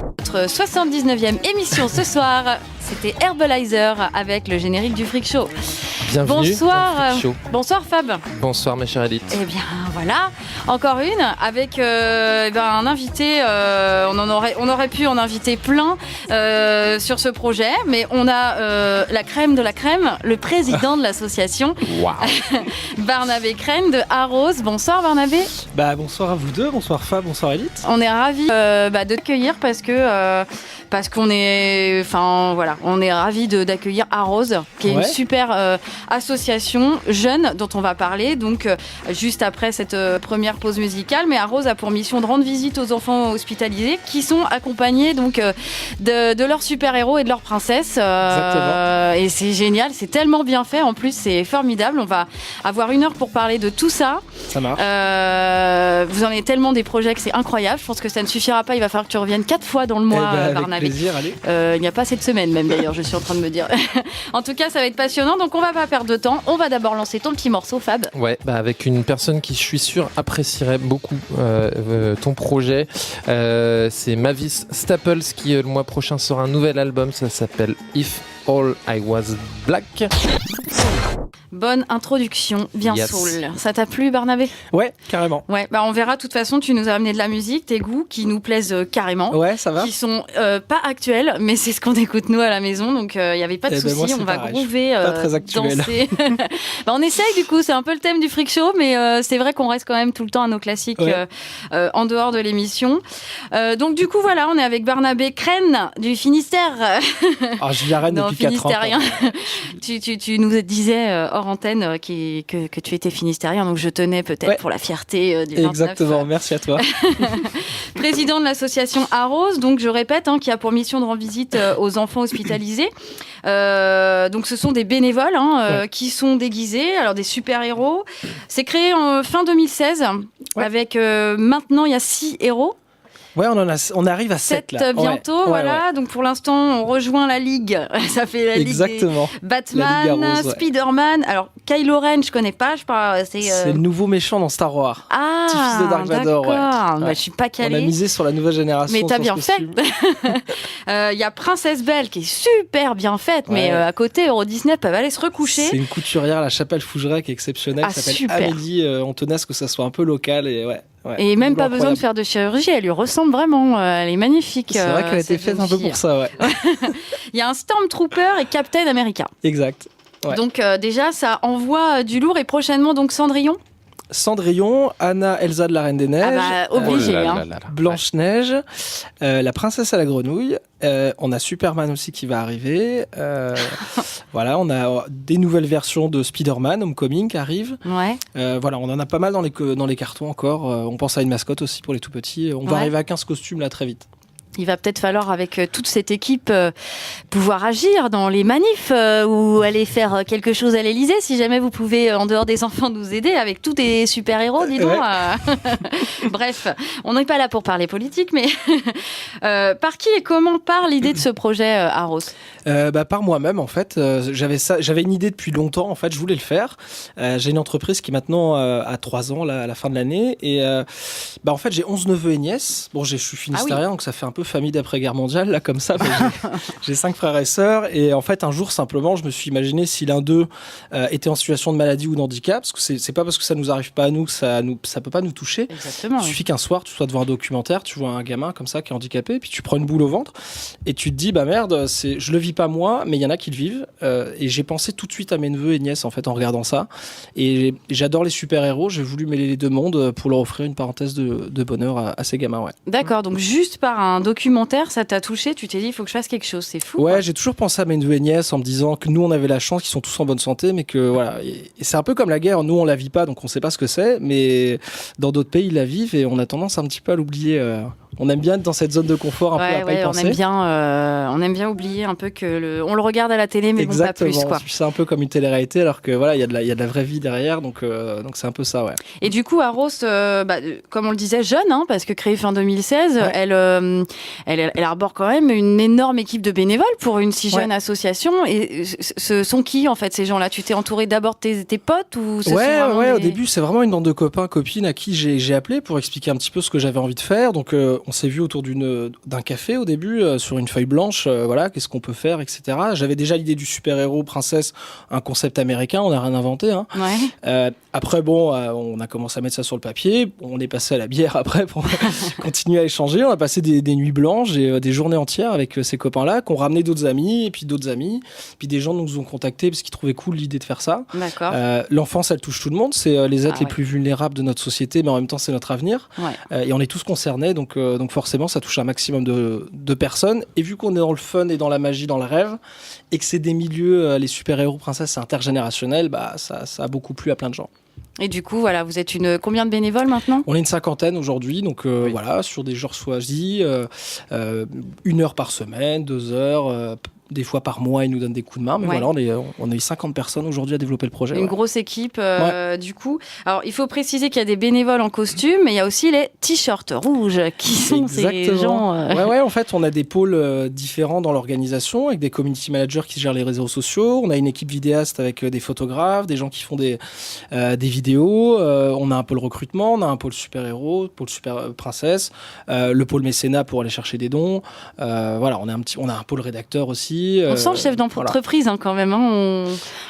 Notre 79e émission ce soir, c'était Herbalizer avec le générique du Freak Show. Bienvenue Bonsoir Fab. Bonsoir ma chère Edith. Eh bien voilà, encore une avec un invité, on aurait pu en inviter plein sur ce projet, mais on a la crème de la crème, le président de l'association, Barnabé Crène de Arrose. Bonsoir Barnabé. Bonsoir à vous deux, bonsoir Fab, bonsoir Edith. On est ravis de t'accueillir parce qu'on est, on est ravis d'accueillir Arrose, qui est une super association jeune dont on va parler, donc juste après cette première pause musicale. Mais Arrose a pour mission de rendre visite aux enfants hospitalisés qui sont accompagnés donc de leurs super-héros et de leurs princesses. Et c'est génial, c'est tellement bien fait, en plus c'est formidable. On va avoir 1 heure pour parler de tout ça. Ça marche. Vous en avez tellement des projets que c'est incroyable. Je pense que ça ne suffira pas, il va falloir que tu reviennes 4 fois dans le mois, Barnabé. Avec plaisir, allez. Il n'y a pas cette semaine même d'ailleurs, je suis en train de me dire. En tout cas, ça va être passionnant, donc on va pas perdre de temps. On va d'abord lancer ton petit morceau, Fab. Ouais, avec une personne qui, je suis sûr, apprécierait beaucoup ton projet. C'est Mavis Staples qui, le mois prochain, sort un nouvel album. Ça s'appelle If All I Was Black. Bonne introduction, bien soul. Ça t'a plu, Barnabé ? Ouais, carrément. Ouais, on verra. De toute façon, tu nous as amené de la musique, tes goûts qui nous plaisent carrément. Ouais, ça va. Qui sont pas actuels, mais c'est ce qu'on écoute nous à la maison, donc il n'y avait pas de souci. On va groover, pas très actuel. danser. On essaye du coup, c'est un peu le thème du Freak Show, mais c'est vrai qu'on reste quand même tout le temps à nos classiques en dehors de l'émission. Donc du coup, voilà, on est avec Barnabé Crène du Finistère. Je vis à Rennes depuis 4 ans. Finistérien. Tu nous disais hors antenne que tu étais finistérien, donc je tenais peut-être pour la fierté du 29. Exactement, merci à toi. Président de l'association Arrose, donc je répète, qui a pour mission de rendre visite aux enfants hospitalisés. Donc ce sont des bénévoles qui sont déguisés, alors des super-héros. C'est créé en fin 2016, avec maintenant il y a 6 héros. Ouais, on arrive à 7 là. Bientôt, voilà. Donc pour l'instant, on rejoint la Ligue. Ça fait la Ligue des Batman, Arrose, Spider-Man. Alors Kylo Ren, je connais pas. C'est le nouveau méchant dans Star Wars. Ah, petit-fils de Dark Vador. Je suis pas calée. On a misé sur la nouvelle génération. Mais t'as bien fait. Il y a Princesse Belle qui est super bien faite, mais à côté, Euro Disney peuvent aller se recoucher. C'est une couturière à la Chapelle Fougeray qui est exceptionnelle. Qui s'appelle Amélie Antonas, que ça soit un peu local et et même pas besoin de faire de chirurgie, elle lui ressemble vraiment, elle est magnifique. C'est vrai qu'elle a été faite un peu pour ça, Il y a un Stormtrooper et Captain America. Exact. Ouais. Donc déjà, ça envoie du lourd, et prochainement donc Cendrillon, Anna, Elsa de la Reine des Neiges, obligé, Blanche-Neige, la Princesse à la Grenouille, on a Superman aussi qui va arriver, voilà, on a des nouvelles versions de Spider-Man, Homecoming qui arrive, voilà, on en a pas mal dans les cartons encore, on pense à une mascotte aussi pour les tout petits, on va arriver à 15 costumes là très vite. Il va peut-être falloir, avec toute cette équipe, pouvoir agir dans les manifs ou aller faire quelque chose à l'Elysée. Si jamais vous pouvez, en dehors des enfants, nous aider avec tous des super-héros, dis donc. Bref, on n'est pas là pour parler politique, mais par qui et comment part l'idée de ce projet, Arrose ? Par moi-même, en fait. J'avais une idée depuis longtemps, en fait, je voulais le faire. J'ai une entreprise qui maintenant a 3 ans là, à la fin de l'année. Et en fait, j'ai 11 neveux et nièces. Bon, je suis finistérien, donc ça fait un peu famille d'après-guerre mondiale, là, comme ça. J'ai 5 frères et sœurs. Et en fait, un jour, simplement, je me suis imaginé si l'un d'eux était en situation de maladie ou d'handicap, parce que c'est pas parce que ça nous arrive pas à nous que ça peut pas nous toucher. Exactement. Il suffit qu'un soir, tu sois devant un documentaire, tu vois un gamin comme ça qui est handicapé, puis tu prends une boule au ventre, et tu te dis, merde, je le vis pas moi, mais il y en a qui le vivent. Et j'ai pensé tout de suite à mes neveux et nièces, en fait, en regardant ça. Et j'adore les super-héros. J'ai voulu mêler les deux mondes pour leur offrir une parenthèse de bonheur à ces gamins, D'accord, donc juste par un documentaire, ça t'a touché, tu t'es dit, il faut que je fasse quelque chose, c'est fou. Ouais, j'ai toujours pensé à mes neveux et nièces en me disant que nous, on avait la chance qu'ils sont tous en bonne santé, mais que voilà. Et c'est un peu comme la guerre, nous, on la vit pas, donc on sait pas ce que c'est, mais dans d'autres pays, ils la vivent et on a tendance un petit peu à l'oublier. On aime bien être dans cette zone de confort, un peu à pas y penser. On aime bien oublier un peu que on le regarde à la télé, mais bon, pas plus, quoi. C'est un peu comme une télé-réalité, alors que voilà, il y a de la vraie vie derrière, donc c'est un peu ça, Et du coup, Arrose, comme on le disait, jeune, parce que créée fin 2016, elle arbore quand même une énorme équipe de bénévoles pour une si jeune association. Et ce sont qui, en fait, ces gens-là ? Tu t'es entouré d'abord de tes potes ou au début, c'est vraiment une bande de copains, copines à qui j'ai appelé pour expliquer un petit peu ce que j'avais envie de faire. Donc, on s'est vu autour d'un café au début, sur une feuille blanche, voilà, qu'est-ce qu'on peut faire, etc. J'avais déjà l'idée du super-héros princesse, un concept américain, on n'a rien inventé. Hein. Ouais. Après, bon, on a commencé à mettre ça sur le papier, on est passé à la bière après pour continuer à échanger. On a passé des nuits blanches et des journées entières avec ces copains-là, qui ont ramené d'autres amis, et puis d'autres amis, puis des gens nous ont contactés parce qu'ils trouvaient cool l'idée de faire ça. D'accord. L'enfance, elle touche tout le monde, c'est les êtres les plus vulnérables de notre société, mais en même temps, c'est notre avenir. Ouais. Et on est tous concernés, donc forcément, ça touche un maximum de personnes. Et vu qu'on est dans le fun et dans la magie, dans le rêve, et que c'est des milieux, les super-héros princesses, c'est intergénérationnel, bah, ça a beaucoup plu à plein de gens. Et du coup, voilà, vous êtes combien de bénévoles maintenant ? On est une 50aine aujourd'hui, donc voilà, sur des jours choisis, 1 heure par semaine, 2 heures, des fois par mois, ils nous donnent des coups de main. Mais voilà, on a eu 50 personnes aujourd'hui à développer le projet. Une grosse équipe, du coup. Alors, il faut préciser qu'il y a des bénévoles en costume, mais il y a aussi les t-shirts rouges qui sont ces gens. Ouais, en fait, on a des pôles différents dans l'organisation, avec des community managers qui gèrent les réseaux sociaux. On a une équipe vidéaste avec des photographes, des gens qui font des vidéos. On a un pôle recrutement, on a un pôle super-héros, pôle super-princesse, le pôle mécénat pour aller chercher des dons. Voilà, on a un pôle rédacteur aussi. On sent le chef d'entreprise quand même. Hein.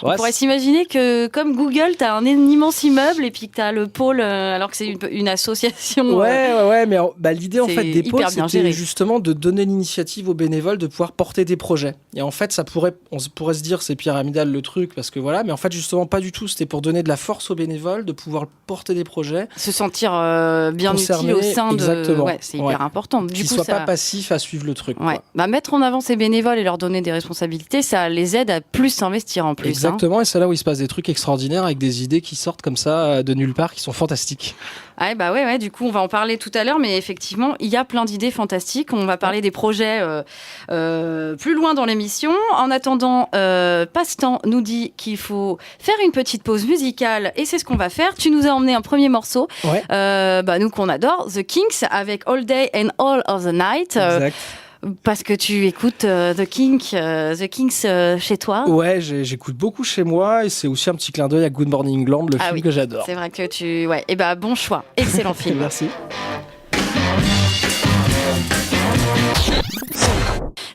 On pourrait s'imaginer que comme Google, tu as un immense immeuble et puis que tu as le pôle, alors que c'est une association. Ouais, mais l'idée en fait des pôles, c'était justement de donner l'initiative aux bénévoles de pouvoir porter des projets. Et en fait, on pourrait se dire c'est pyramidal le truc, parce que voilà, mais en fait justement pas du tout. C'était pour donner de la force aux bénévoles de pouvoir porter des projets. Se sentir bien utile au sein exactement. de... Ouais, c'est hyper important. Qu'ils ne soient pas passifs à suivre le truc. Ouais. Mettre en avant ces bénévoles et leur donner des responsabilités, ça les aide à plus s'investir en plus. Exactement, et c'est là où il se passe des trucs extraordinaires avec des idées qui sortent comme ça de nulle part, qui sont fantastiques. Ouais, du coup, on va en parler tout à l'heure, mais effectivement, il y a plein d'idées fantastiques. On va parler des projets plus loin dans l'émission. En attendant, Passe-temps nous dit qu'il faut faire une petite pause musicale, et c'est ce qu'on va faire. Tu nous as emmené un premier morceau, nous qu'on adore, The Kinks, avec All Day and All of the Night. Exact. Parce que tu écoutes The Kinks chez toi. Ouais, j'écoute beaucoup chez moi, et c'est aussi un petit clin d'œil à Good Morning England, le film que j'adore. C'est vrai que bon choix, excellent film. Merci.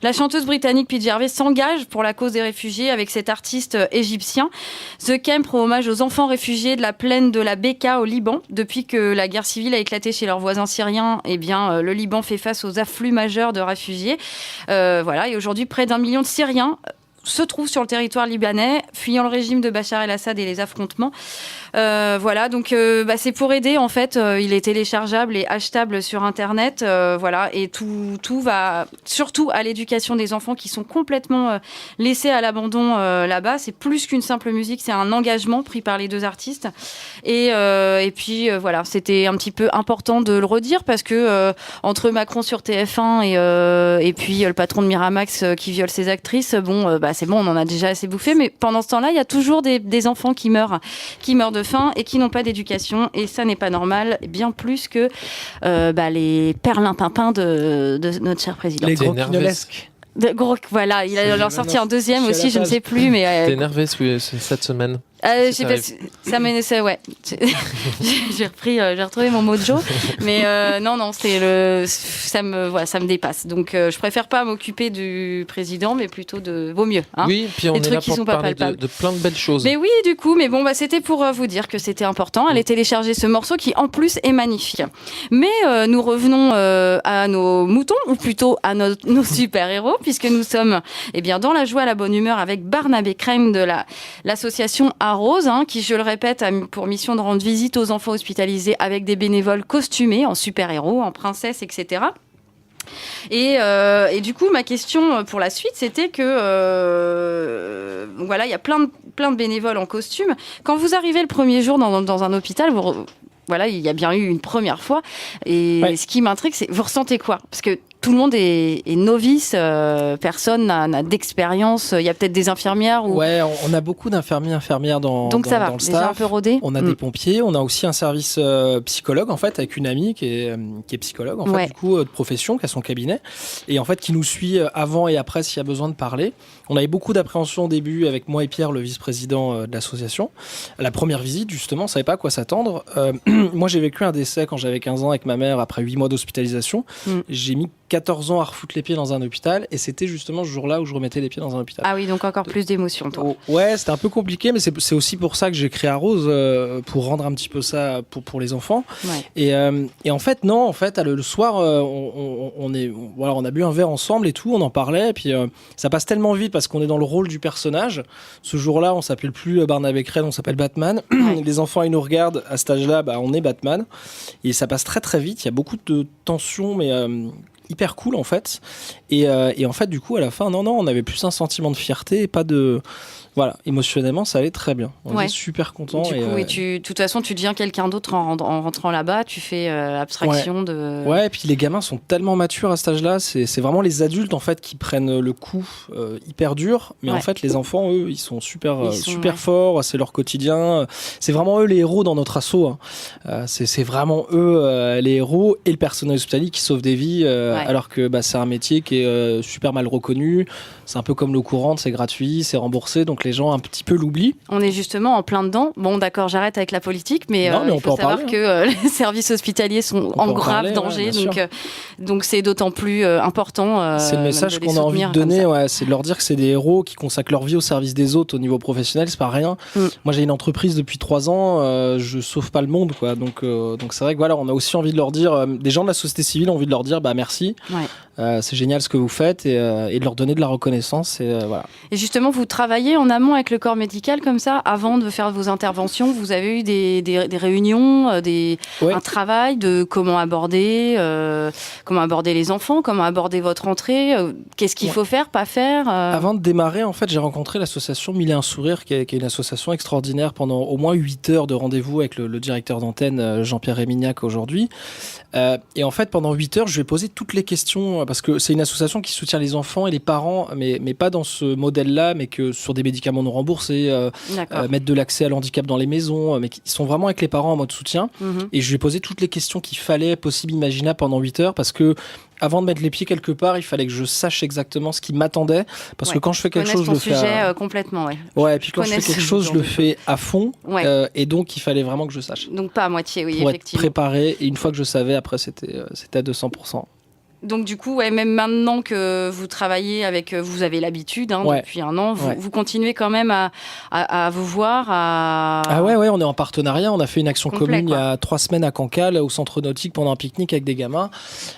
La chanteuse britannique Pete Gervais s'engage pour la cause des réfugiés avec cet artiste égyptien. The Camp rend hommage aux enfants réfugiés de la plaine de la Bekaa au Liban. Depuis que la guerre civile a éclaté chez leurs voisins syriens, le Liban fait face aux afflux majeurs de réfugiés. Et aujourd'hui, près d'1 million de Syriens se trouvent sur le territoire libanais, fuyant le régime de Bachar el-Assad et les affrontements. C'est pour aider, en fait, il est téléchargeable et achetable sur Internet, et tout va surtout à l'éducation des enfants qui sont complètement laissés à l'abandon là-bas. C'est plus qu'une simple musique, c'est un engagement pris par les deux artistes. Et puis, c'était un petit peu important de le redire parce que entre Macron sur TF1 et puis le patron de Miramax qui viole ses actrices, c'est bon, on en a déjà assez bouffé, mais pendant ce temps-là, il y a toujours des enfants qui meurent de faim et qui n'ont pas d'éducation, et ça n'est pas normal, bien plus que les perlimpinpins de notre cher président. Les croquinolesques. Il a sorti un deuxième aussi, je ne sais plus, mais... T'es énervé cette semaine? Ça m'énerve, ouais. J'ai retrouvé mon mojo, mais ça me dépasse. Donc je préfère pas m'occuper du président, mais plutôt vaut mieux. Hein, oui, puis on est là pour parler de plein de belles choses. Mais oui, du coup, c'était pour vous dire que c'était important. Allez télécharger ce morceau qui en plus est magnifique. Mais nous revenons à nos moutons, ou plutôt à nos super-héros, puisque nous sommes dans la joie, la bonne humeur avec Barnabé Crème de l'association Rose, qui, je le répète, a pour mission de rendre visite aux enfants hospitalisés avec des bénévoles costumés en super-héros, en princesses, etc. Et du coup, ma question pour la suite, c'était que il y a plein de bénévoles en costume. Quand vous arrivez le premier jour dans un hôpital, il y a bien eu une première fois. Et ce qui m'intrigue, c'est vous ressentez quoi ? Parce que tout le monde est novice, personne n'a d'expérience. Il y a peut-être des infirmières ou... Ouais, on a beaucoup infirmières dans Donc ça va, dans le déjà staff. un peu rodé. On a des pompiers, on a aussi un service psychologue en fait, avec une amie qui est psychologue en fait, du coup de profession, qui a son cabinet, et en fait qui nous suit avant et après s'il y a besoin de parler. On avait beaucoup d'appréhension au début avec moi et Pierre, le vice-président de l'association. À la première visite, justement, on savait pas à quoi s'attendre. Moi, j'ai vécu un décès quand j'avais 15 ans avec ma mère après 8 mois d'hospitalisation. J'ai mis 14 ans à refoutre les pieds dans un hôpital, et c'était justement ce jour-là où je remettais les pieds dans un hôpital. Ah oui, donc encore plus d'émotion, toi. Ouais, c'était un peu compliqué, mais c'est aussi pour ça que j'ai créé Arose, pour rendre un petit peu ça pour les enfants. Ouais. Et en fait, non, en fait, le soir, on a bu un verre ensemble et tout, on en parlait, et puis ça passe tellement vite parce qu'on est dans le rôle du personnage. Ce jour-là, on s'appelle plus Barnabé Crène, on s'appelle Batman. Ouais. Les enfants, ils nous regardent, à cet âge-là, on est Batman. Et ça passe très très vite, il y a beaucoup de tensions, mais... hyper cool en fait, et en fait du coup à la fin non on avait plus un sentiment de fierté et pas de voilà, émotionnellement ça allait très bien, on était super contents. Du coup, de toute façon tu deviens quelqu'un d'autre en rentrant là-bas, tu fais abstraction de... Ouais, et puis les gamins sont tellement matures à cet âge-là, c'est vraiment les adultes en fait qui prennent le coup hyper dur, mais en fait les enfants eux ils sont super forts, c'est leur quotidien, c'est vraiment eux les héros dans notre asso, hein. C'est vraiment eux les héros, et le personnel hospitalier qui sauve des vies, alors que c'est un métier qui est super mal reconnu, c'est un peu comme l'eau courante, c'est gratuit, c'est remboursé, donc les gens un petit peu l'oublient. On est justement en plein dedans. Bon, d'accord, j'arrête avec la politique, mais il faut savoir que les services hospitaliers sont en grave danger, donc c'est d'autant plus important. C'est le message qu'on a envie de donner, c'est de leur dire que c'est des héros qui consacrent leur vie au service des autres au niveau professionnel, c'est pas rien. Moi j'ai une entreprise depuis 3 ans, je sauve pas le monde, quoi. Donc c'est vrai que voilà, on a aussi envie de leur dire, des gens de la société civile ont envie de leur dire merci. C'est génial ce que vous faites, et de leur donner de la reconnaissance, et voilà. Et justement, vous travaillez en amont avec le corps médical comme ça, avant de faire vos interventions, vous avez eu des réunions, un travail de comment aborder les enfants, comment aborder votre entrée, qu'est-ce qu'il faut faire, pas faire. Avant de démarrer, en fait, j'ai rencontré l'association Mille et un sourires, qui est une association extraordinaire, pendant au moins 8 heures de rendez-vous avec le directeur d'antenne Jean-Pierre Rémignac aujourd'hui. Et en fait, pendant 8 heures, je lui ai posé toutes les questions, parce que c'est une association qui soutient les enfants et les parents, mais pas dans ce modèle-là, mais que sur des médicaments non remboursés, mettre de l'accès à l'handicap dans les maisons, mais qui sont vraiment avec les parents en mode soutien. Et je lui ai posé toutes les questions qu'il fallait, possibles, imaginables, pendant 8 heures, parce que avant de mettre les pieds quelque part, il fallait que je sache exactement ce qui m'attendait, parce que quand je fais quelque chose, je le fais complètement, et puis quand je fais quelque chose, je le fais à fond, et donc il fallait vraiment que je sache. Donc pas à moitié, pour effectivement. Être préparé, et une fois que je savais, après c'était à 200%. Donc du coup, même maintenant que vous travaillez avec, vous avez l'habitude depuis un an, vous continuez quand même à vous voir. Ah ouais, on est en partenariat. On a fait une action commune il y a 3 semaines à Cancale, au centre nautique, pendant un pique-nique avec des gamins,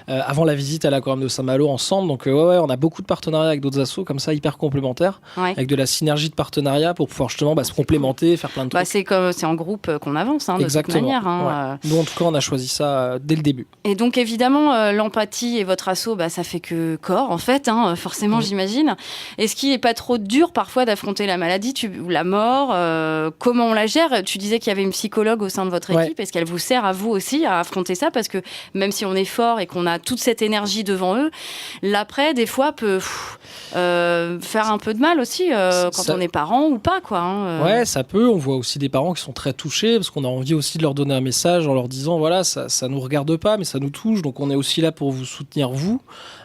avant la visite à l'aquarium de Saint-Malo ensemble. Donc on a beaucoup de partenariats avec d'autres assos comme ça, hyper complémentaires, avec de la synergie de partenariat pour pouvoir justement se complémenter, faire plein de trucs. C'est en groupe qu'on avance, de toute manière. Nous, en tout cas, on a choisi ça dès le début. Et donc évidemment, l'empathie et votre asso, ça fait que corps en fait, forcément j'imagine. Est-ce qu'il n'est pas trop dur parfois d'affronter la maladie ou la mort, comment on la gère? Tu disais qu'il y avait une psychologue au sein de votre équipe, est-ce qu'elle vous sert à vous aussi à affronter ça? Parce que même si on est fort et qu'on a toute cette énergie devant eux, l'après des fois peut faire un peu de mal aussi quand on est parent ou pas, quoi. Ouais, ça peut. On voit aussi des parents qui sont très touchés parce qu'on a envie aussi de leur donner un message en leur disant voilà, ça nous regarde pas mais ça nous touche, donc on est aussi là pour vous soutenir vous.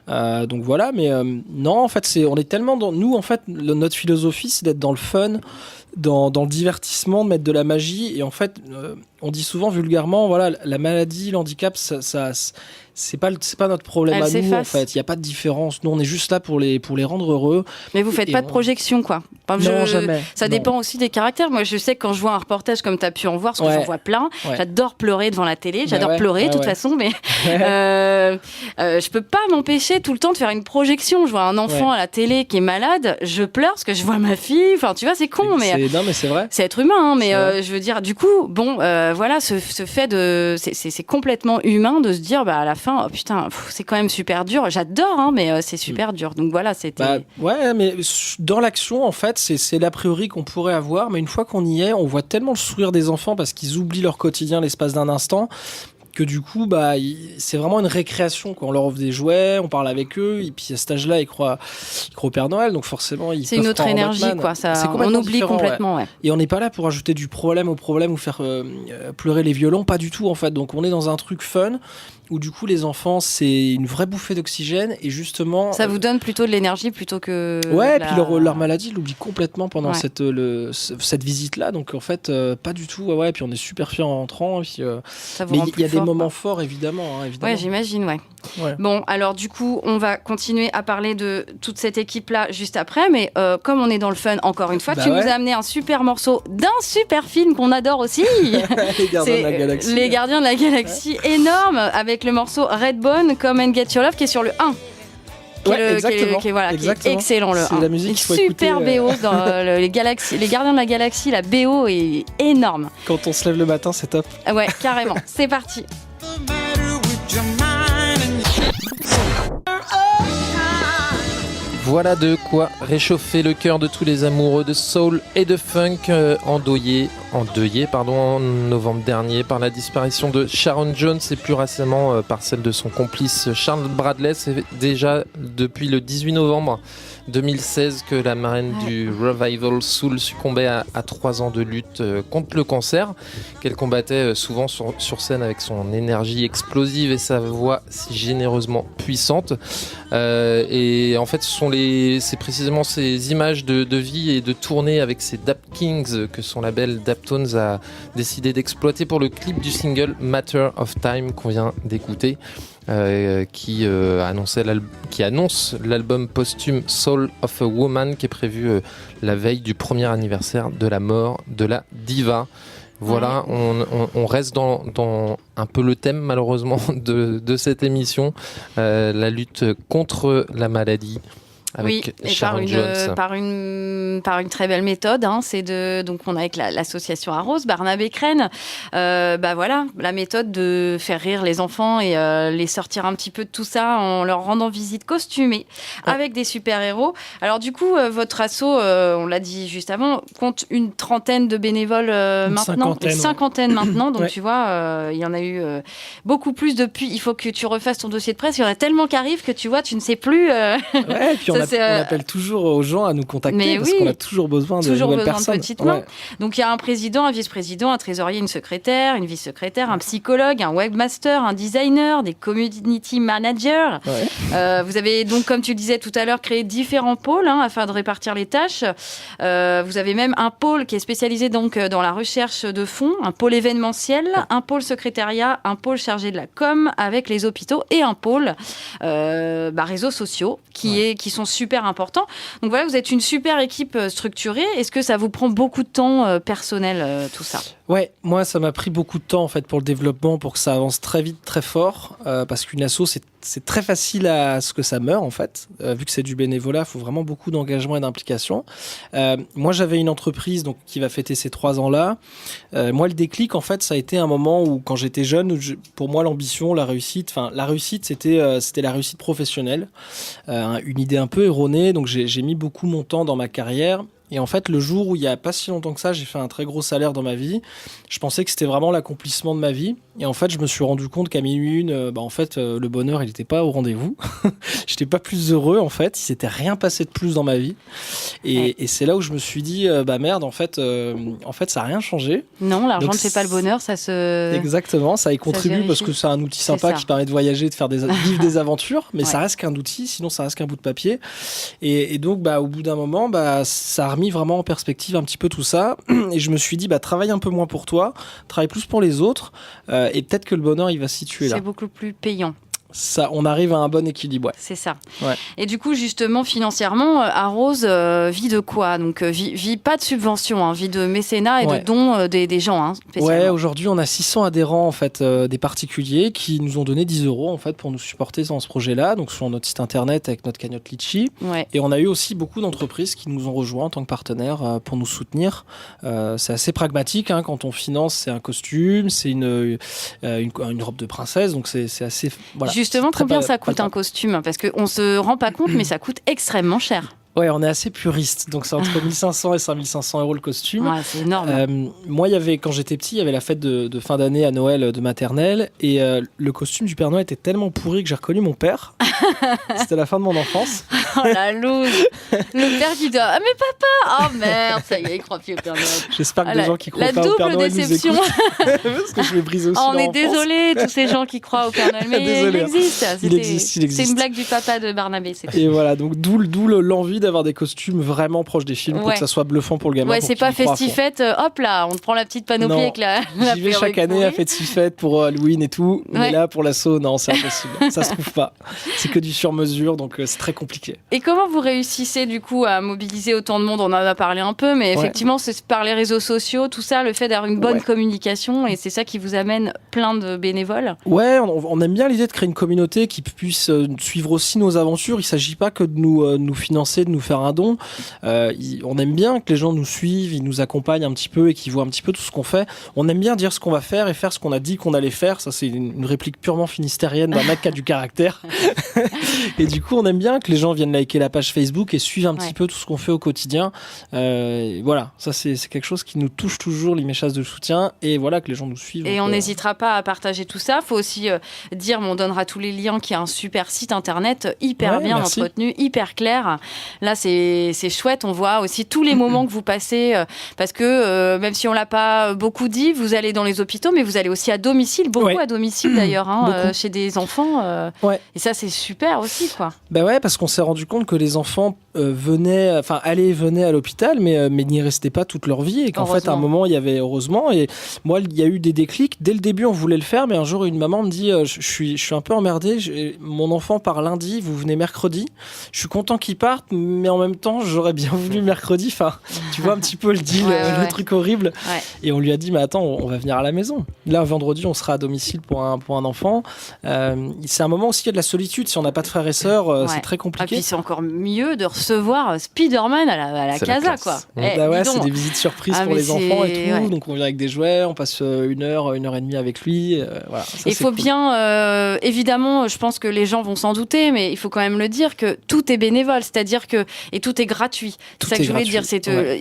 Donc voilà, mais non, en fait, on est tellement dans nous, en fait, notre philosophie, c'est d'être dans le fun, dans le divertissement, de mettre de la magie. Et en fait, on dit souvent vulgairement, voilà, la maladie, l'handicap, ça c'est pas notre problème à nous, en fait. Il y a pas de différence. Nous, on est juste là pour les rendre heureux. Mais vous faites pas de projection, quoi. Non, jamais. Ça dépend aussi des caractères. Moi, je sais que quand je vois un reportage comme tu as pu en voir, parce que j'en vois plein, j'adore pleurer devant la télé, j'adore pleurer de toute façon, mais je peux pas m'empêcher tout le temps de faire une projection. Je vois un enfant à la télé qui est malade, je pleure parce que je vois ma fille. Enfin, tu vois, c'est con, mais non, mais c'est vrai. C'est être humain, mais je veux dire, du coup, bon, voilà, ce fait de, c'est complètement humain de se dire, à la fin, oh putain, c'est quand même super dur. J'adore, mais c'est super dur. Donc voilà, c'était. Mais dans l'action, en fait, c'est l'a priori qu'on pourrait avoir, mais une fois qu'on y est, on voit tellement le sourire des enfants parce qu'ils oublient leur quotidien l'espace d'un instant, que du coup, c'est vraiment une récréation, quoi. On leur offre des jouets, on parle avec eux, et puis à cet âge-là, ils croient au Père Noël, donc forcément, ils c'est peuvent une autre croire en énergie, Batman. quoi. Ça, C'est on complètement oublie différent, complètement, ouais. Et on n'est pas là pour ajouter du problème au problème ou faire pleurer les violons, pas du tout, en fait. Donc on est dans un truc fun, où du coup les enfants c'est une vraie bouffée d'oxygène et justement ça vous donne plutôt de l'énergie plutôt que et puis leur maladie ils l'oublient complètement pendant Ouais. cette visite là, donc en fait pas du tout, et puis on est super fiers en rentrant, et puis, ça vous mais rend il y plus a des fort, moments quoi. forts évidemment. Ouais, j'imagine, ouais. Ouais. Bon, alors du coup, on va continuer à parler de toute cette équipe-là juste après, mais comme on est dans le fun, encore une fois, tu nous as amené un super morceau d'un super film qu'on adore aussi. Les Gardiens de la Galaxie. Les Gardiens de la Galaxie, énorme, avec le morceau Redbone, Come and Get Your Love, qui est sur le 1. Exactement. Qui est excellent, le 1. C'est la musique qu'il faut super écouter, BO dans les Gardiens de la Galaxie, la BO est énorme. Quand on se lève le matin, c'est top. Ouais, carrément. C'est parti. Voilà de quoi réchauffer le cœur de tous les amoureux de soul et de funk endeuillés en novembre dernier par la disparition de Sharon Jones et plus récemment par celle de son complice Charles Bradley. C'est déjà depuis le 18 novembre 2016 que la marraine du Revival Soul succombait à 3 ans de lutte contre le cancer, qu'elle combattait souvent sur scène avec son énergie explosive et sa voix si généreusement puissante. Et en fait, c'est précisément ces images de vie et de tournée avec ces Dap Kings que son label Daptones a décidé d'exploiter pour le clip du single Matter of Time qu'on vient d'écouter. Qui annonce l'album posthume Soul of a Woman qui est prévu la veille du premier anniversaire de la mort de la diva. Voilà, on reste dans un peu le thème malheureusement de cette émission, la lutte contre la maladie. Avec Sharon Jones. Par une très belle méthode, hein, donc on est avec l'association Arrose, Barnabé Crène, voilà, la méthode de faire rire les enfants et les sortir un petit peu de tout ça en leur rendant visite costumée avec des super-héros. Alors du coup, votre asso, on l'a dit juste avant, compte une trentaine de bénévoles maintenant, une cinquantaine maintenant, donc tu vois, il y en a eu beaucoup plus depuis. Il faut que tu refasses ton dossier de presse, il y en a tellement qui arrivent que tu vois, tu ne sais plus. Ouais, puis on appelle toujours aux gens à nous contacter parce qu'on a toujours besoin de nouvelles personnes. De petites mains. Donc il y a un président, un vice-président, un trésorier, une secrétaire, une vice-secrétaire, un psychologue, un webmaster, un designer, des community managers. Ouais. Vous avez donc, comme tu le disais tout à l'heure, créé différents pôles afin de répartir les tâches. Vous avez même un pôle qui est spécialisé donc dans la recherche de fonds, un pôle événementiel, un pôle secrétariat, un pôle chargé de la com avec les hôpitaux et un pôle réseaux sociaux qui sont super important. Donc voilà, vous êtes une super équipe structurée. Est-ce que ça vous prend beaucoup de temps personnel, tout ça ? Ouais, moi ça m'a pris beaucoup de temps en fait pour le développement, pour que ça avance très vite, très fort, parce qu'une asso c'est très facile à ce que ça meure en fait, vu que c'est du bénévolat, il faut vraiment beaucoup d'engagement et d'implication. Moi j'avais une entreprise donc qui va fêter ces 3 ans là. Moi le déclic en fait ça a été un moment où quand j'étais jeune, pour moi l'ambition, la réussite c'était la réussite professionnelle, une idée un peu erronée, donc j'ai mis beaucoup mon temps dans ma carrière. Et en fait, le jour où il n'y a pas si longtemps que ça, j'ai fait un très gros salaire dans ma vie, je pensais que c'était vraiment l'accomplissement de ma vie. Et en fait, je me suis rendu compte qu'à minuit une, le bonheur, il n'était pas au rendez-vous. J'étais pas plus heureux, en fait. Il s'était rien passé de plus dans ma vie. Et c'est là où je me suis dit, merde, en fait, ça n'a rien changé. Non, l'argent ne fait pas le bonheur, ça se... Exactement, ça y contribue parce que c'est un outil sympa qui permet de voyager, de vivre des aventures, mais ça reste qu'un outil, sinon ça reste qu'un bout de papier. Et donc, au bout d'un moment, ça a remis vraiment en perspective un petit peu tout ça. Et je me suis dit, travaille un peu moins pour toi, travaille plus pour les autres, et peut-être que le bonheur, il va se situer là. C'est beaucoup plus payant. Ça, on arrive à un bon équilibre, ouais. C'est ça. Ouais. Et du coup, justement, financièrement, Arrose vit de quoi ? Donc, vit pas de subventions, vit de mécénat et de dons des gens. Ouais, aujourd'hui, on a 600 adhérents, en fait, des particuliers qui nous ont donné 10 € en fait, pour nous supporter dans ce projet-là, donc sur notre site internet avec notre cagnotte Litchi. Ouais. Et on a eu aussi beaucoup d'entreprises qui nous ont rejoints en tant que partenaires pour nous soutenir. C'est assez pragmatique, quand on finance, c'est un costume, c'est une robe de princesse, donc c'est assez... Voilà. Justement, combien ça coûte un costume ? Parce qu'on ne se rend pas compte, mais ça coûte extrêmement cher. Ouais, on est assez puriste, donc c'est entre 1500 et 5500 € le costume. Ouais, c'est énorme. Moi, quand j'étais petit, il y avait la fête de fin d'année à Noël de maternelle, et le costume du Père Noël était tellement pourri que j'ai reconnu mon père. C'était la fin de mon enfance. Oh la loose. Le père qui dit ah mais papa, oh merde, ça y est, il croit plus au Père Noël. J'espère que les gens qui croient pas au Père Noël nous déception. écoutent, parce que je vais briser aussi Oh, on leur est enfance. désolé tous ces gens qui croient au Père Noël, mais Désolé, il existe. Il existe. C'est une blague du papa de Barnabé. Et voilà, donc d'où l'envie d'avoir des costumes vraiment proches des films pour que ça soit bluffant pour le gamin. Ouais, c'est pas festifette, hop là, on te prend la petite panoplie avec la. J'y vais chaque année à festifette pour Halloween et tout, mais là pour l'assaut, non, c'est impossible. Ça se trouve pas. C'est que du sur-mesure, donc c'est très compliqué. Et comment vous réussissez du coup à mobiliser autant de monde? On en a parlé un peu, mais effectivement, c'est par les réseaux sociaux, tout ça, le fait d'avoir une bonne communication, et c'est ça qui vous amène plein de bénévoles. Ouais, on aime bien l'idée de créer une communauté qui puisse suivre aussi nos aventures. Il s'agit pas que de nous financer, de nous faire un don. On aime bien que les gens nous suivent, ils nous accompagnent un petit peu et qu'ils voient un petit peu tout ce qu'on fait. On aime bien dire ce qu'on va faire et faire ce qu'on a dit qu'on allait faire. Ça, c'est une réplique purement finistérienne d'un mec qui a du caractère. Et du coup, on aime bien que les gens viennent liker la page Facebook et suivent un petit peu tout ce qu'on fait au quotidien. Voilà, ça c'est quelque chose qui nous touche toujours, les messages de soutien, et voilà, que les gens nous suivent. Et on n'hésitera pas à partager tout ça. Faut aussi dire, on donnera tous les liens, qui a un super site internet hyper bien entretenu, hyper clair. Là, c'est chouette. On voit aussi tous les moments que vous passez, parce que même si on l'a pas beaucoup dit, vous allez dans les hôpitaux, mais vous allallez aussi à domicile, beaucoup à domicile d'ailleurs, chez des enfants. Et ça, c'est super aussi, quoi. Ben ouais, parce qu'on s'est rendu compte que les enfants venaient à l'hôpital, mais n'y restaient pas toute leur vie, et qu'en fait, à un moment, il y avait, heureusement, et moi, il y a eu des déclics. Dès le début, on voulait le faire, mais un jour, une maman me dit, je suis un peu emmerdée, mon enfant part lundi, vous venez mercredi, je suis content qu'il parte, mais en même temps, j'aurais bien voulu mercredi, enfin, tu vois un petit peu le deal, le truc horrible. Et on lui a dit, mais attends, on va venir à la maison. Là, vendredi, on sera à domicile pour un enfant. C'est un moment aussi, il y a de la solitude. Si on n'a pas de frères et sœurs, c'est très compliqué. Et puis c'est encore mieux de recevoir Spider-Man à la casa, quoi. C'est des visites surprises pour les enfants et tout. Donc on vient avec des jouets, on passe une heure et demie avec lui. Voilà, il faut bien, évidemment, je pense que les gens vont s'en douter, mais il faut quand même le dire que tout est bénévole, c'est-à-dire que et tout est gratuit. C'est ça que je voulais dire.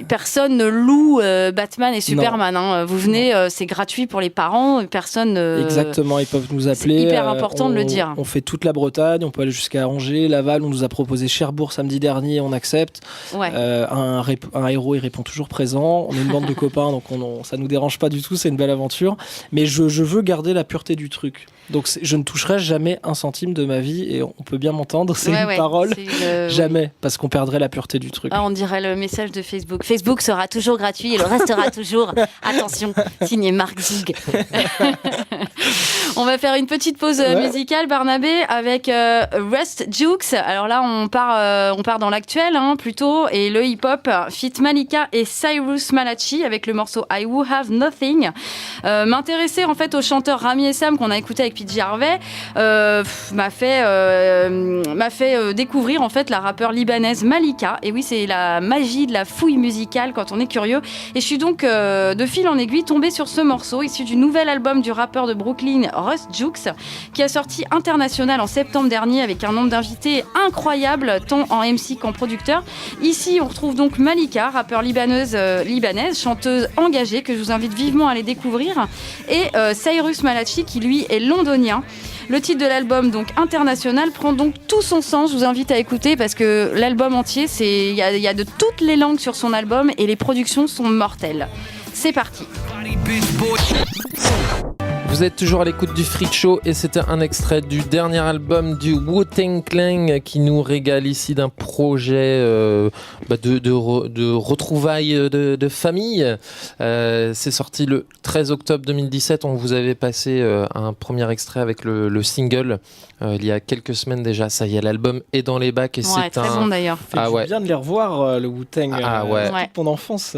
Personne ne loue Batman et Superman. Hein. Vous venez, c'est gratuit pour les parents. Personne. Exactement, ils peuvent nous appeler. C'est hyper important de le dire. On fait toute la Bretagne, on peut aller jusqu'à Angers, Laval. On nous a proposé Cherbourg samedi dernier, on accepte. Un héros, il répond toujours présent. On est une bande de copains, donc ça nous dérange pas du tout. C'est une belle aventure. Mais je veux garder la pureté du truc. Donc je ne toucherai jamais un centime de ma vie, et on peut bien m'entendre, c'est une parole. Jamais, parce qu'on perdrait la pureté du truc. On dirait le message de Facebook. Facebook sera toujours gratuit et le restera toujours. Attention, signé Marc Zug. On va faire une petite pause musicale, Barnabé, avec Rust Jukes. Alors là, on part dans l'actuel, plutôt, et le hip-hop fit Malika et Cyrus Malachi avec le morceau I Will Have Nothing. M'intéresser en fait au chanteur Rami et Sam qu'on a écouté avec PJ Harvey m'a fait découvrir en fait la rappeure libanaise Malika. Et oui, c'est la magie de la fouille musicale quand on est curieux. Et je suis donc de fil en aiguille tombée sur ce morceau issu du nouvel album du rappeur de Brooklyn Rust Jukes, qui a sorti international en septembre dernier avec un nombre d'invités incroyable tant en MC qu'en producteur. Ici, on retrouve donc Malika, rappeure libanaise, chanteuse engagée que je vous invite vivement à aller découvrir, et Cyrus Malachi qui lui est londonien. Le titre de l'album, donc international, prend donc tout son sens. Je vous invite à écouter parce que l'album entier, il y a de toutes les langues sur son album et les productions sont mortelles. C'est parti. Vous êtes toujours à l'écoute du Freak Show, et c'était un extrait du dernier album du Wu-Tang Clan qui nous régale ici d'un projet de retrouvailles de famille. C'est sorti le 13 octobre 2017. On vous avait passé un premier extrait avec le single il y a quelques semaines déjà. Ça y est, l'album est dans les bacs, et c'est très bon d'ailleurs. C'est bien de les revoir, le Wu-Tang. Toute mon enfance.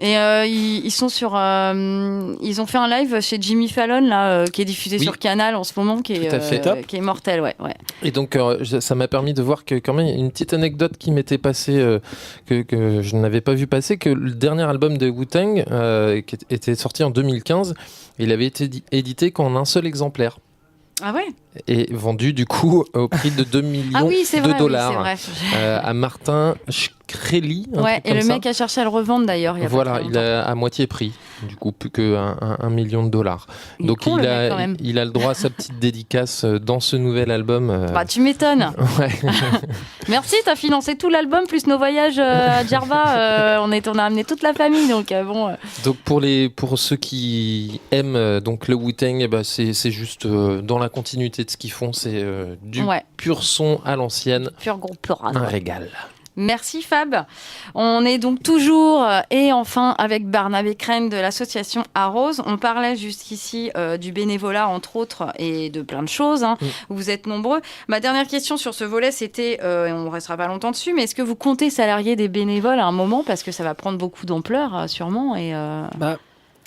Et ils sont sur. Ils ont fait un live chez Jimmy Fallon là, qui est diffusé sur Canal en ce moment, qui est mortel, ouais. Et donc ça m'a permis de voir que quand même une petite anecdote qui m'était passée que je n'avais pas vu passer, que le dernier album de Wu-Tang qui était sorti en 2015, il avait été édité qu'en un seul exemplaire. Ah ouais. est vendu du coup au prix de 2 millions de dollars à Martin Shkreli. Ouais, et le mec a cherché à le revendre d'ailleurs. Voilà, il a à moitié prix, du coup plus que 1 million de dollars. Donc il a le droit à sa petite dédicace dans ce nouvel album. Bah tu m'étonnes. Ouais. Merci, t'as financé tout l'album plus nos voyages à Djerba. On a amené toute la famille, donc bon. Donc pour ceux qui aiment donc le Wu-Tang, c'est juste dans la continuité de ce qu'ils font, c'est du pur son à l'ancienne. Pur groupe rap. Un régal. Merci Fab. On est donc toujours et enfin avec Barnabé Crène de l'association Arrose. On parlait jusqu'ici du bénévolat entre autres et de plein de choses. Vous êtes nombreux. Ma dernière question sur ce volet c'était, et on ne restera pas longtemps dessus, mais est-ce que vous comptez salarier des bénévoles à un moment parce que ça va prendre beaucoup d'ampleur sûrement et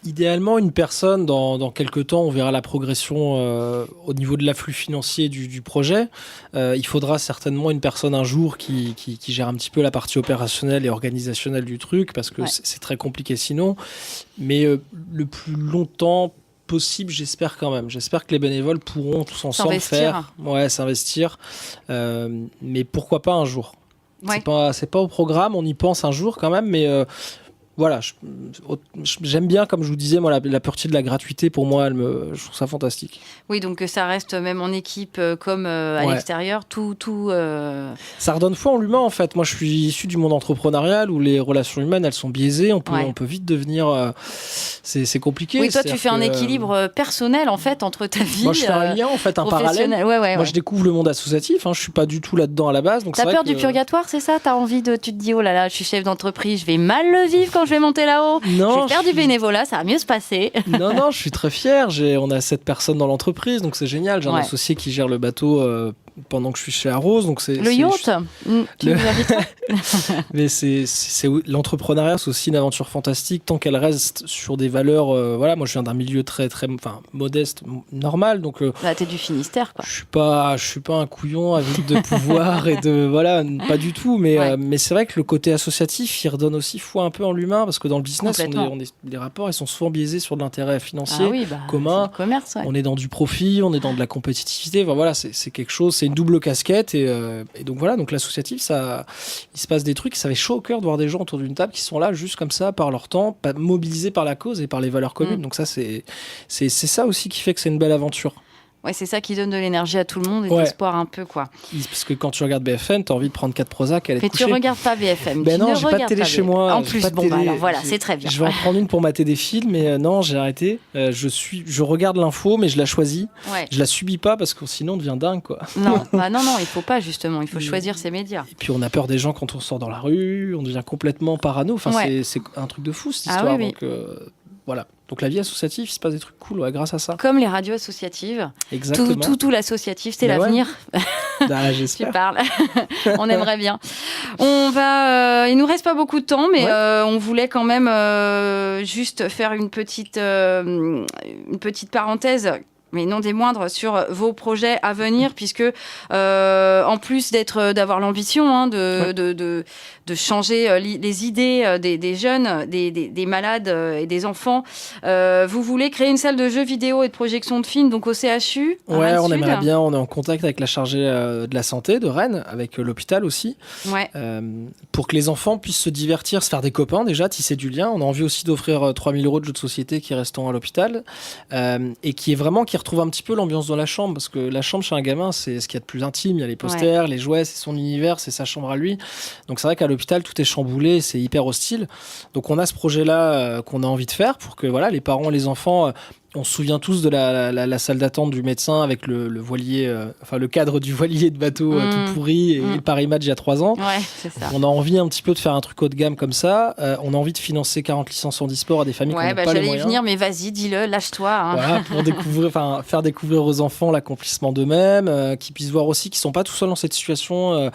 idéalement, une personne, dans quelques temps, on verra la progression au niveau de l'afflux financier du projet. Il faudra certainement une personne un jour qui gère un petit peu la partie opérationnelle et organisationnelle du truc, parce que c'est très compliqué sinon. Mais le plus longtemps possible, j'espère quand même. J'espère que les bénévoles pourront tous ensemble s'investir. Mais pourquoi pas un jour. C'est pas au programme, on y pense un jour quand même, mais... Voilà, j'aime bien, comme je vous disais, moi, la partie de la gratuité, pour moi, je trouve ça fantastique. Oui, donc que ça reste même en équipe comme à l'extérieur, tout. Ça redonne foi en l'humain, en fait. Moi, je suis issu du monde entrepreneurial où les relations humaines, elles sont biaisées. On peut vite devenir... c'est compliqué. Oui, toi, tu fais un équilibre personnel, en fait, entre ta vie... Moi, je fais un lien, en fait, un parallèle. Moi, je découvre le monde associatif. Je suis pas du tout là-dedans à la base. T'as peur du purgatoire, c'est ça? T'as envie de... Tu te dis, oh là là, je suis chef d'entreprise, je vais mal le vivre quand je vais monter là-haut. Non, je vais faire du bénévolat, ça va mieux se passer. Non, je suis très fier. On a 7 personnes dans l'entreprise, donc c'est génial. J'ai un associé qui gère le bateau pendant que je suis chez Arrose, donc c'est le yacht. Mais c'est l'entrepreneuriat, c'est aussi une aventure fantastique tant qu'elle reste sur des valeurs. Voilà, moi je viens d'un milieu très modeste, normal, donc. T'es du Finistère, quoi. Je suis pas un couillon avec de pouvoir et de pas du tout. Mais c'est vrai que le côté associatif, il redonne aussi foi un peu en l'humain, parce que dans le business, les rapports, ils sont souvent biaisés sur de l'intérêt financier commun. C'est le commerce, on est dans du profit, on est dans de la compétitivité. Enfin, voilà, c'est quelque chose. C'est une double casquette et donc voilà, donc l'associatif, il se passe des trucs, ça fait chaud au cœur de voir des gens autour d'une table qui sont là juste comme ça par leur temps, pas mobilisés par la cause et par les valeurs communes. Donc ça c'est ça aussi qui fait que c'est une belle aventure. Ouais, c'est ça qui donne de l'énergie à tout le monde et de l'espoir un peu, quoi. Parce que quand tu regardes BFM, t'as envie de prendre 4 Prozac et aller te coucher. Mais tu regardes pas BFM. Ben non, j'ai pas de télé chez moi. En plus, alors voilà, c'est très bien. Je vais en prendre une pour mater des films, mais non, j'ai arrêté. Je regarde l'info, mais je la choisis. Ouais. Je la subis pas parce que sinon on devient dingue, quoi. Non, il faut pas justement. Il faut choisir ses médias. Et puis on a peur des gens quand on sort dans la rue. On devient complètement parano. Enfin, c'est un truc de fou cette histoire. Oui. Donc voilà. Donc la vie associative, il se passe des trucs cool grâce à ça. Comme les radios associatives. Exactement. Tout l'associatif, c'est l'avenir. J'espère. Tu parles. On aimerait bien. Il nous reste pas beaucoup de temps, mais on voulait quand même juste faire une petite parenthèse, mais non des moindres, sur vos projets à venir, puisque en plus d'avoir l'ambition de changer les idées des jeunes, des malades et des enfants, vous voulez créer une salle de jeux vidéo et de projection de films, donc au CHU. Ouais, on aimerait bien. On est en contact avec la chargée de la santé de Rennes, avec l'hôpital aussi, pour que les enfants puissent se divertir, se faire des copains déjà, tisser du lien. On a envie aussi d'offrir 3 000 € de jeux de société qui resteront à l'hôpital et qui retrouve un petit peu l'ambiance dans la chambre, parce que la chambre chez un gamin, c'est ce qu'il y a de plus intime. Il y a les posters, les jouets, c'est son univers, c'est sa chambre à lui. Donc c'est vrai qu'à l'hôpital, tout est chamboulé, c'est hyper hostile. Donc on a ce projet-là qu'on a envie de faire pour que les parents et les enfants... On se souvient tous de la salle d'attente du médecin avec le voilier, le cadre du voilier de bateau tout pourri et le Paris Match il y a 3 ans. Ouais, c'est ça. On a envie un petit peu de faire un truc haut de gamme comme ça. On a envie de financer 40 licences en e-sport à des familles qui n'ont pas les moyens. J'allais y venir, mais vas-y, dis-le, lâche-toi. Voilà, pour faire découvrir aux enfants l'accomplissement d'eux-mêmes, qu'ils puissent voir aussi qu'ils sont pas tout seuls dans cette situation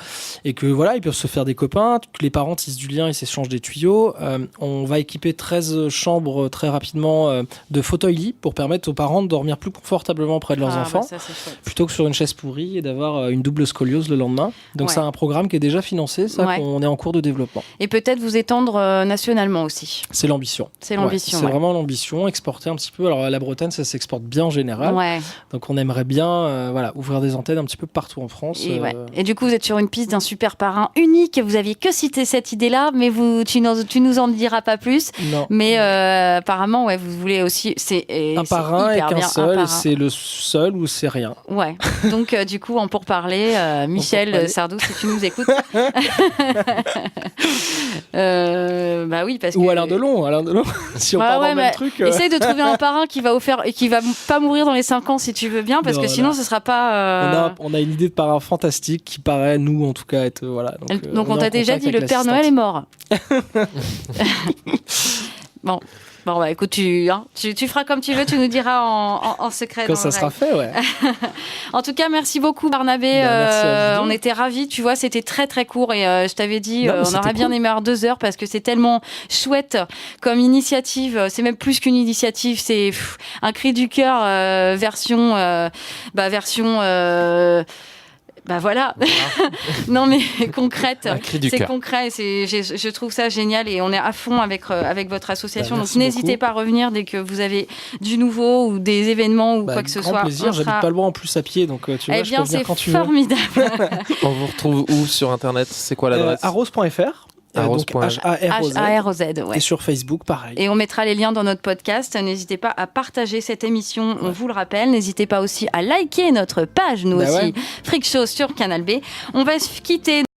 et que ils peuvent se faire des copains, que les parents tissent du lien, ils s'échangent des tuyaux. On va équiper 13 chambres très rapidement de fauteuils lits pour permettre aux parents de dormir plus confortablement près de leurs enfants, ça, c'est chouette. plutôt que sur une chaise pourrie et d'avoir une double scoliose le lendemain. Donc c'est un programme qui est déjà financé, qu'on est en cours de développement. Et peut-être vous étendre nationalement aussi. C'est l'ambition. C'est l'ambition. C'est vraiment l'ambition, exporter un petit peu. Alors la Bretagne, ça s'exporte bien en général. Ouais. Donc on aimerait bien ouvrir des antennes un petit peu partout en France. Et du coup, vous êtes sur une piste d'un super parrain unique. Vous aviez que cité cette idée-là, mais tu nous en diras pas plus. Non. Mais apparemment, vous voulez aussi... un parrain et qu'un seul, et c'est le seul ou c'est rien. Ouais. Donc du coup, pour parler, Michel Sardou, si tu nous écoutes. Bah oui, parce que... Ou Alain Delon. Si on part dans le même truc. Essaye de trouver un parrain qui va et qui va pas mourir dans les 5 ans si tu veux bien, parce que sinon ce sera pas... On a une idée de parrain fantastique qui paraît, nous en tout cas, être... Donc on t'a déjà dit, le Père Noël est mort. Bon, écoute, tu feras comme tu veux, tu nous diras en secret. Quand ça sera fait, ouais. En tout cas, merci beaucoup Barnabé. Merci à vous. On était ravis, tu vois, c'était très très court et je t'avais dit, on aurait bien aimé avoir 2 heures parce que c'est tellement chouette comme initiative. C'est même plus qu'une initiative, c'est un cri du cœur version. Voilà. Non mais concrète. C'est concret. Je trouve ça génial et on est à fond avec votre association. Donc n'hésitez pas à revenir dès que vous avez du nouveau ou des événements ou quoi que ce soit. Grand plaisir. J'habite pas loin en plus à pied, donc tu vois, je peux venir quand tu veux. C'est formidable. On vous retrouve où sur Internet? C'est quoi l'adresse? Arose.fr. Donc H-A-R-O-Z, ouais. Et sur Facebook, pareil. Et on mettra les liens dans notre podcast. N'hésitez pas à partager cette émission, on vous le rappelle. N'hésitez pas aussi à liker notre page, nous aussi, Freak Show sur Canal B. On va se quitter.